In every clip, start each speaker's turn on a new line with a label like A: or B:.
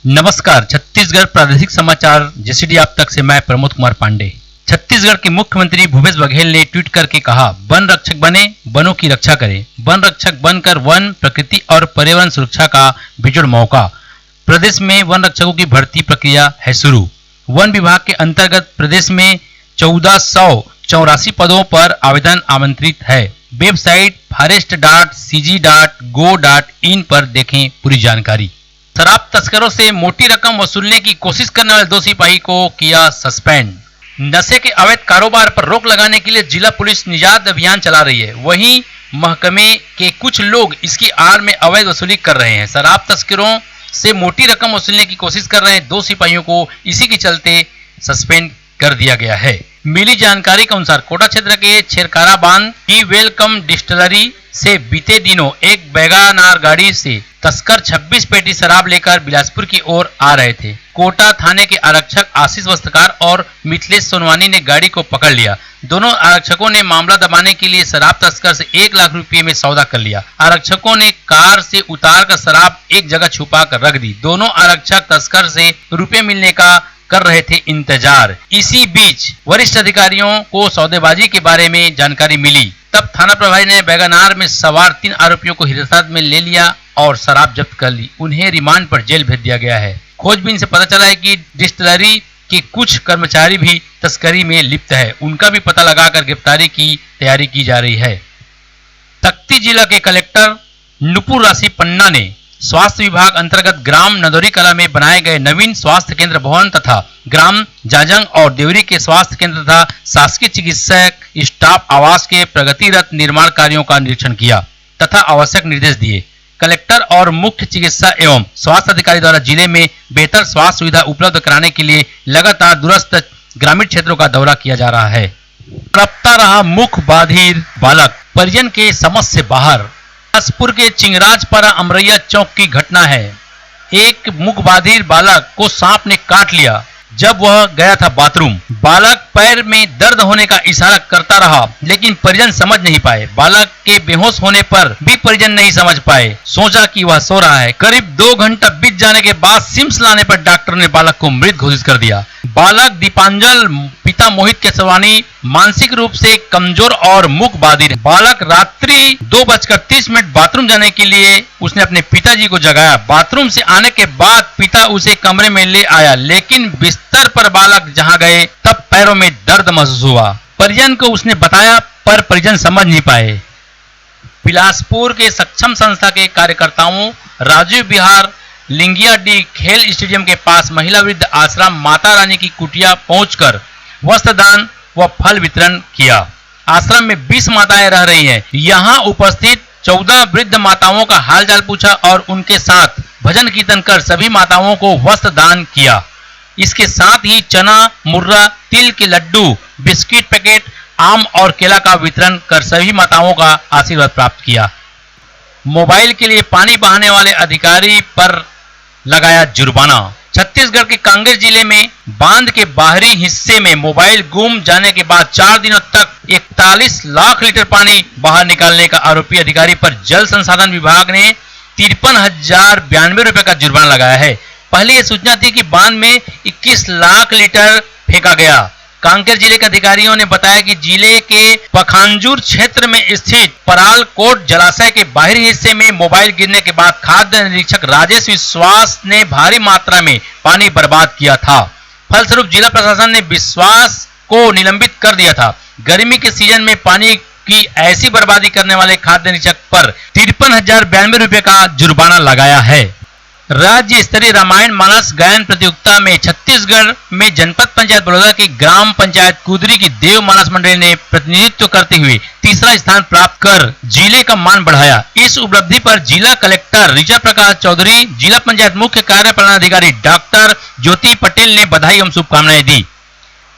A: नमस्कार, छत्तीसगढ़ प्रादेशिक समाचार जेसीडी आप तक से मैं प्रमोद कुमार पांडे। छत्तीसगढ़ के मुख्यमंत्री भूपेश बघेल ने ट्वीट करके कहा, वन रक्षक बने, वनों की रक्षा करें। वन रक्षक बनकर वन, प्रकृति और पर्यावरण सुरक्षा का बेजोड़ मौका। प्रदेश में वन रक्षकों की भर्ती प्रक्रिया है शुरू। वन विभाग के अंतर्गत प्रदेश में 1484 पदों पर आवेदन आमंत्रित है। वेबसाइट forest.cg.go.in पर देखें पूरी जानकारी। शराब तस्करों से मोटी रकम वसूलने की कोशिश करने वाले 2 सिपाही को किया सस्पेंड। नशे के अवैध कारोबार पर रोक लगाने के लिए जिला पुलिस निजात अभियान चला रही है। वहीं महकमे के कुछ लोग इसकी आड़ में अवैध वसूली कर रहे हैं। शराब तस्करों से मोटी रकम वसूलने की कोशिश कर रहे 2 सिपाहियों को इसी के चलते सस्पेंड कर दिया गया है। मिली जानकारी के अनुसार कोटा क्षेत्र के छेरकारा बांध की वेलकम डिस्टिलरी से बीते दिनों एक वैगनार गाड़ी से तस्कर 26 पेटी शराब लेकर बिलासपुर की ओर आ रहे थे। कोटा थाने के आरक्षक आशीष वस्त्रकार और मिथिलेश सोनवानी ने गाड़ी को पकड़ लिया। दोनों आरक्षकों ने मामला दबाने के लिए शराब तस्कर से 1 लाख रुपए में सौदा कर लिया। आरक्षकों ने कार से उतारकर शराब एक जगह छुपा कर रख दी। दोनों आरक्षक तस्कर से रुपए मिलने का कर रहे थे इंतजार। इसी बीच वरिष्ठ अधिकारियों को सौदेबाजी के बारे में जानकारी मिली। तब थाना प्रभारी ने वैगनार में सवार 3 आरोपियों को हिरासत में ले लिया और शराब जब्त कर ली। उन्हें रिमांड पर जेल भेज दिया गया है। खोजबीन से पता चला है कि डिस्टिलरी के कुछ कर्मचारी भी तस्करी में लिप्त है। उनका भी पता लगाकर गिरफ्तारी की तैयारी की जा रही है। तख्ती जिला के कलेक्टर नुपुर राशि पन्ना ने स्वास्थ्य विभाग अंतर्गत ग्राम नदौरी कला में बनाए गए नवीन स्वास्थ्य केंद्र भवन तथा ग्राम जाजंग और देवरी के स्वास्थ्य केंद्र तथा शासकीय चिकित्सक स्टाफ आवास के प्रगतिरत निर्माण कार्यों का निरीक्षण किया तथा आवश्यक निर्देश दिए। कलेक्टर और मुख्य चिकित्सा एवं स्वास्थ्य अधिकारी द्वारा जिले में बेहतर स्वास्थ्य सुविधा उपलब्ध कराने के लिए लगातार दूरस्थ ग्रामीण क्षेत्रों का दौरा किया जा रहा है। रफ्ता रहा मुख बाधिर बालक, परिजन के समझ से बाहर। बिलासपुर के चिंगराजपारा अमरैया चौक की घटना है। एक मुखबाधिर बालक को सांप ने काट लिया जब वह गया था बाथरूम। बालक पैर में दर्द होने का इशारा करता रहा लेकिन परिजन समझ नहीं पाए। बालक के बेहोश होने पर भी परिजन नहीं समझ पाए, सोचा कि वह सो रहा है। करीब 2 घंटा बीत जाने के बाद सिम्स लाने पर डॉक्टर ने बालक को मृत घोषित कर दिया। बालक दीपांजल पिता मोहित केसवानी मानसिक रूप से कमजोर और मुख बाधिर। बालक रात्रि 2:30 बाथरूम जाने के लिए उसने अपने पिताजी को जगाया। बाथरूम से आने के बाद पिता उसे कमरे में ले आया लेकिन बिस्तर पर बालक जहां गए तब पैरों में दर्द महसूस हुआ। परिजन को उसने बताया पर परिजन समझ नहीं पाए। बिलासपुर के सक्षम संस्था के कार्यकर्ताओं राजीव विहार लिंगियाडी खेल स्टेडियम के पास महिला वृद्ध आश्रम माता रानी की कुटिया पहुंचकर वस्त्रदान व फल वितरण किया। आश्रम में 20 माताएं रह रही हैं। यहां उपस्थित 14 वृद्ध माताओं का हालचाल पूछा और उनके साथ भजन कीर्तन कर सभी माताओं को वस्त्र दान किया। इसके साथ ही चना, मुर्रा, तिल के लड्डू, बिस्किट पैकेट, आम और केला का वितरण कर सभी माताओं का आशीर्वाद प्राप्त किया। मोबाइल के लिए पानी बहाने वाले अधिकारी पर लगाया जुर्माना। छत्तीसगढ़ के कांगेर जिले में बांध के बाहरी हिस्से में मोबाइल गुम जाने के बाद 4 दिनों तक 41 लाख लीटर पानी बाहर निकालने का आरोपी अधिकारी पर जल संसाधन विभाग ने 53,092 रुपए का जुर्माना लगाया है। पहले यह सूचना थी कि बांध में 21 लाख लीटर फेंका गया। कांकेर जिले के अधिकारियों ने बताया कि जिले के पखांजूर क्षेत्र में स्थित परालकोट जलाशय के बाहरी हिस्से में मोबाइल गिरने के बाद खाद्य निरीक्षक राजेश विश्वास ने भारी मात्रा में पानी बर्बाद किया था। फलस्वरूप जिला प्रशासन ने विश्वास को निलंबित कर दिया था। गर्मी के सीजन में पानी की ऐसी बर्बादी करने वाले खाद्य निरीक्षक पर 53,092 रुपए का जुर्माना लगाया है। राज्य स्तरीय रामायण मानस गायन प्रतियोगिता में छत्तीसगढ़ में जनपद पंचायत बड़ौदा की ग्राम पंचायत कुदरी की देव मानस मंडली ने प्रतिनिधित्व करते हुए 3रा स्थान प्राप्त कर जिले का मान बढ़ाया। इस उपलब्धि पर जिला कलेक्टर ऋचा प्रकाश चौधरी, जिला पंचायत मुख्य कार्यपालन अधिकारी डॉक्टर ज्योति पटेल ने बधाई एवं शुभकामनाएं दी।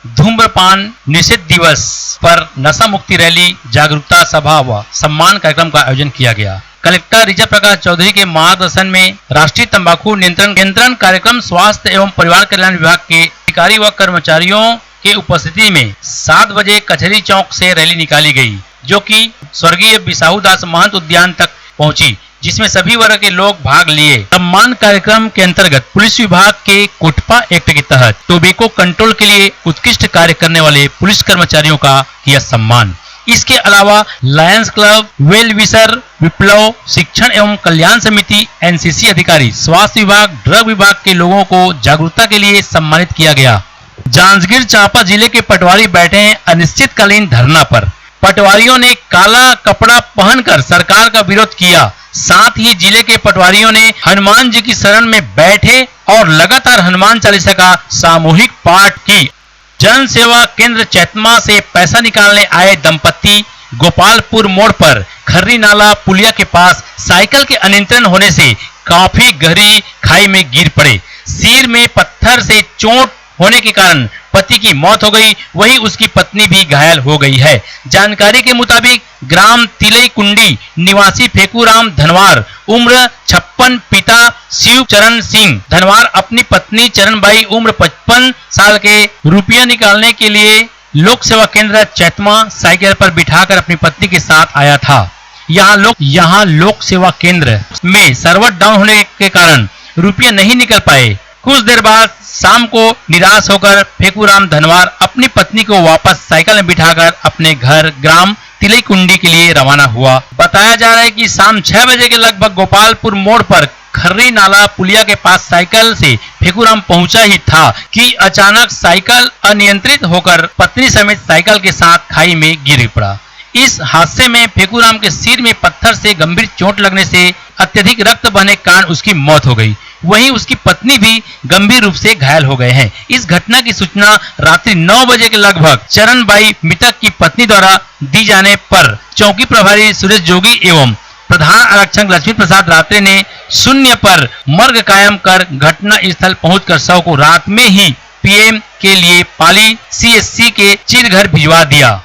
A: धूम्रपान निषेध दिवस पर नशा मुक्ति रैली, जागरूकता सभा व सम्मान कार्यक्रम का आयोजन किया गया। कलेक्टर ऋचा प्रकाश चौधरी के मार्गदर्शन में राष्ट्रीय तंबाकू नियंत्रण कार्यक्रम स्वास्थ्य एवं परिवार कल्याण विभाग के अधिकारी व कर्मचारियों के उपस्थिति में 7 बजे कचहरी चौक से रैली निकाली गई जो कि स्वर्गीय बिसाहू दास महंत उद्यान तक पहुंची। जिसमें सभी वर्ग के लोग भाग लिए। सम्मान कार्यक्रम के अंतर्गत पुलिस विभाग के कोटपा एक्ट के तहत टोबैको कंट्रोल के लिए उत्कृष्ट कार्य करने वाले पुलिस कर्मचारियों का किया सम्मान। इसके अलावा लायंस क्लब, वेल विशर, विप्लव शिक्षण एवं कल्याण समिति, एनसीसी अधिकारी, स्वास्थ्य विभाग, ड्रग विभाग के लोगों को जागरूकता के लिए सम्मानित किया गया। जांजगीर चांपा जिले के पटवारी बैठे हैं अनिश्चितकालीन धरना पर। पटवारियों ने काला कपड़ा पहनकर सरकार का विरोध किया। साथ ही जिले के पटवारियों ने हनुमान जी की शरण में बैठे और लगातार हनुमान चालीसा का सामूहिक पाठ की। जन सेवा केंद्र चैतमा से पैसा निकालने आए दंपत्ति गोपालपुर मोड़ पर खर्री नाला पुलिया के पास साइकिल के अनियंत्रण होने से काफी गहरी खाई में गिर पड़े। सिर में पत्थर से चोट होने के कारण पति की मौत हो गई, वहीं उसकी पत्नी भी घायल हो गई है। जानकारी के मुताबिक ग्राम तिलईकुंडी निवासी फेकूराम धनवार उम्र 56, पिता शिव चरण सिंह धनवार अपनी पत्नी चरणबाई उम्र 55 साल के रुपया निकालने के लिए लोक सेवा केंद्र चैतमा साइकिल पर बिठाकर अपनी पत्नी के साथ आया था। यहाँ लोक सेवा केंद्र में सर्वर डाउन होने के कारण रुपया नहीं निकल पाए। कुछ देर बाद शाम को निराश होकर फेकूराम धनवार अपनी पत्नी को वापस साइकिल में बिठाकर अपने घर ग्राम तिलईकुंडी के लिए रवाना हुआ। बताया जा रहा है कि शाम 6 बजे के लगभग गोपालपुर मोड़ पर खर्री नाला पुलिया के पास साइकिल से फेकूराम पहुंचा ही था कि अचानक साइकिल अनियंत्रित होकर पत्नी समेत साइकिल के साथ खाई में गिर पड़ा। इस हादसे में फेकूराम के सिर में पत्थर से गंभीर चोट लगने से अत्यधिक रक्त बहने के कारण उसकी मौत हो गई। वहीं उसकी पत्नी भी गंभीर रूप से घायल हो गए हैं। इस घटना की सूचना रात्रि 9 बजे के लगभग चरणबाई मृतक की पत्नी द्वारा दी जाने पर चौकी प्रभारी सुरेश जोगी एवं प्रधान आरक्षक लक्ष्मी प्रसाद रात्रे ने शून्य पर मर्ग कायम कर घटना स्थल पहुंचकर शव को रात में ही पीएम के लिए पाली सीएससी के चिरघर भिजवा दिया।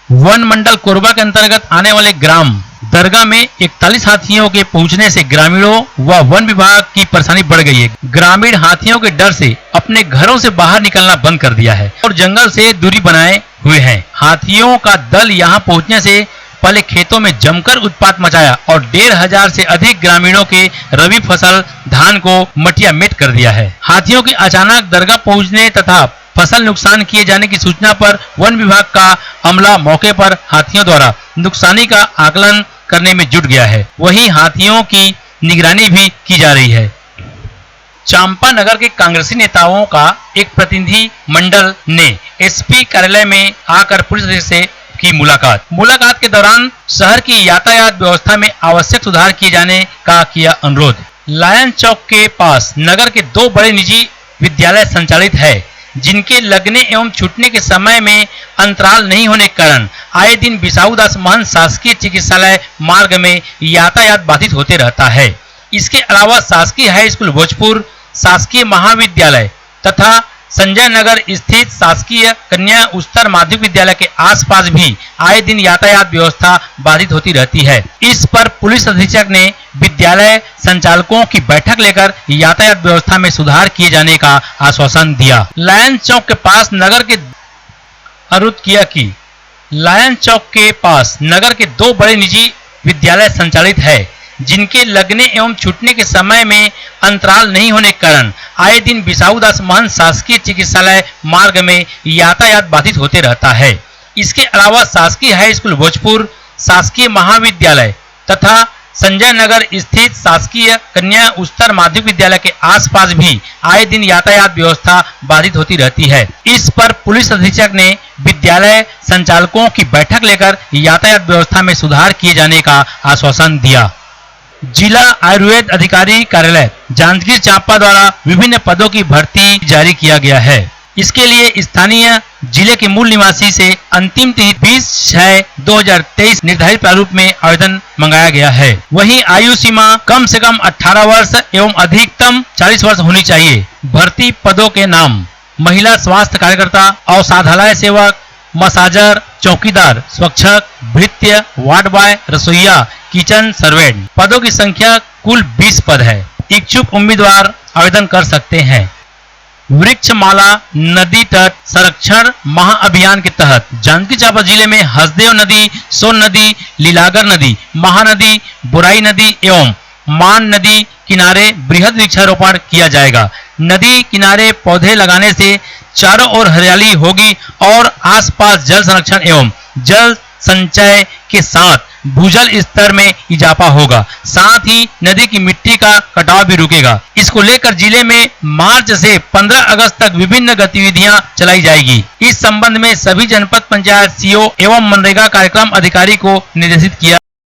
A: वन मंडल कोरबा के अंतर्गत आने वाले ग्राम दरगाह में 41 हाथियों के पहुंचने से ग्रामीणों व वन विभाग की परेशानी बढ़ गई है। ग्रामीण हाथियों के डर से अपने घरों से बाहर निकलना बंद कर दिया है और जंगल से दूरी बनाए हुए हैं। हाथियों का दल यहां पहुंचने से पहले खेतों में जमकर उत्पात मचाया और 1500 से अधिक ग्रामीणों के रबी फसल धान को मटिया मेट कर दिया है। हाथियों के अचानक दरगाह पहुंचने तथा फसल नुकसान किए जाने की सूचना पर वन विभाग का अमला मौके पर हाथियों द्वारा नुकसानी का आकलन करने में जुट गया है। वहीं हाथियों की निगरानी भी की जा रही है। चांपा नगर के कांग्रेसी नेताओं का एक प्रतिनिधि मंडल ने एसपी कार्यालय में आकर पुलिस से की मुलाकात के दौरान शहर की यातायात व्यवस्था में आवश्यक सुधार किए जाने का किया अनुरोध। लायन चौक के पास नगर के 2 बड़े निजी विद्यालय संचालित है, जिनके लगने एवं छूटने के समय में अंतराल नहीं होने के कारण आए दिन बिसाऊ दास महंत शासकीय चिकित्सालय मार्ग में यातायात बाधित होते रहता है। इसके अलावा शासकीय हाई स्कूल भोजपुर, शासकीय महाविद्यालय तथा संजय नगर स्थित शासकीय कन्या उच्चतर माध्यमिक विद्यालय के आसपास भी आए दिन यातायात व्यवस्था बाधित होती रहती है। इस पर पुलिस अधीक्षक ने विद्यालय संचालकों की बैठक लेकर यातायात व्यवस्था में सुधार किए जाने का आश्वासन दिया। लायन चौक के पास नगर के 2 बड़े निजी विद्यालय संचालित है, जिनके लगने एवं छूटने के समय में अंतराल नहीं होने के कारण आए दिन बिसाऊ दास महंत शासकीय चिकित्सालय मार्ग में यातायात बाधित होते रहता है। इसके अलावा शासकीय हाई स्कूल भोजपुर, शासकीय महाविद्यालय तथा संजय नगर स्थित शासकीय कन्या उच्चतर माध्यमिक विद्यालय के आसपास भी आए दिन यातायात व्यवस्था बाधित होती रहती है। इस पर पुलिस अधीक्षक ने विद्यालय संचालकों की बैठक लेकर यातायात व्यवस्था में सुधार किए जाने का आश्वासन दिया। जिला आयुर्वेद अधिकारी कार्यालय जांजगीर चांपा द्वारा विभिन्न पदों की भर्ती जारी किया गया है। इसके लिए स्थानीय जिले के मूल निवासी से अंतिम तिथि 20/6/2023 निर्धारित प्रारूप में आवेदन मंगाया गया है। वहीं आयु सीमा कम से कम 18 वर्ष एवं अधिकतम 40 वर्ष होनी चाहिए। भर्ती पदों के नाम: महिला स्वास्थ्य कार्यकर्ता, औषधालय सेवक, मसाजर, चौकीदार, स्वच्छक, भृत्य, वार्ड बॉय, रसोईया, किचन सर्वेंट। पदों की संख्या कुल 20 पद है। इच्छुक उम्मीदवार आवेदन कर सकते हैं। वृक्षमाला नदी तट संरक्षण महाअभियान के तहत जांजगीर चांपा जिले में हसदेव नदी, सोन नदी, लीलागर नदी, महानदी, बुराई नदी एवं मान नदी किनारे बृहद वृक्षारोपण किया जाएगा। नदी किनारे पौधे लगाने से चारों ओर हरियाली होगी और आसपास जल संरक्षण एवं जल संचय के साथ भूजल स्तर में इजाफा होगा। साथ ही नदी की मिट्टी का कटाव भी रुकेगा। इसको लेकर जिले में मार्च से 15 अगस्त तक विभिन्न गतिविधियां चलाई जाएगी। इस संबंध में सभी जनपद पंचायत सीओ एवं मनरेगा कार्यक्रम अधिकारी को निर्देशित किया।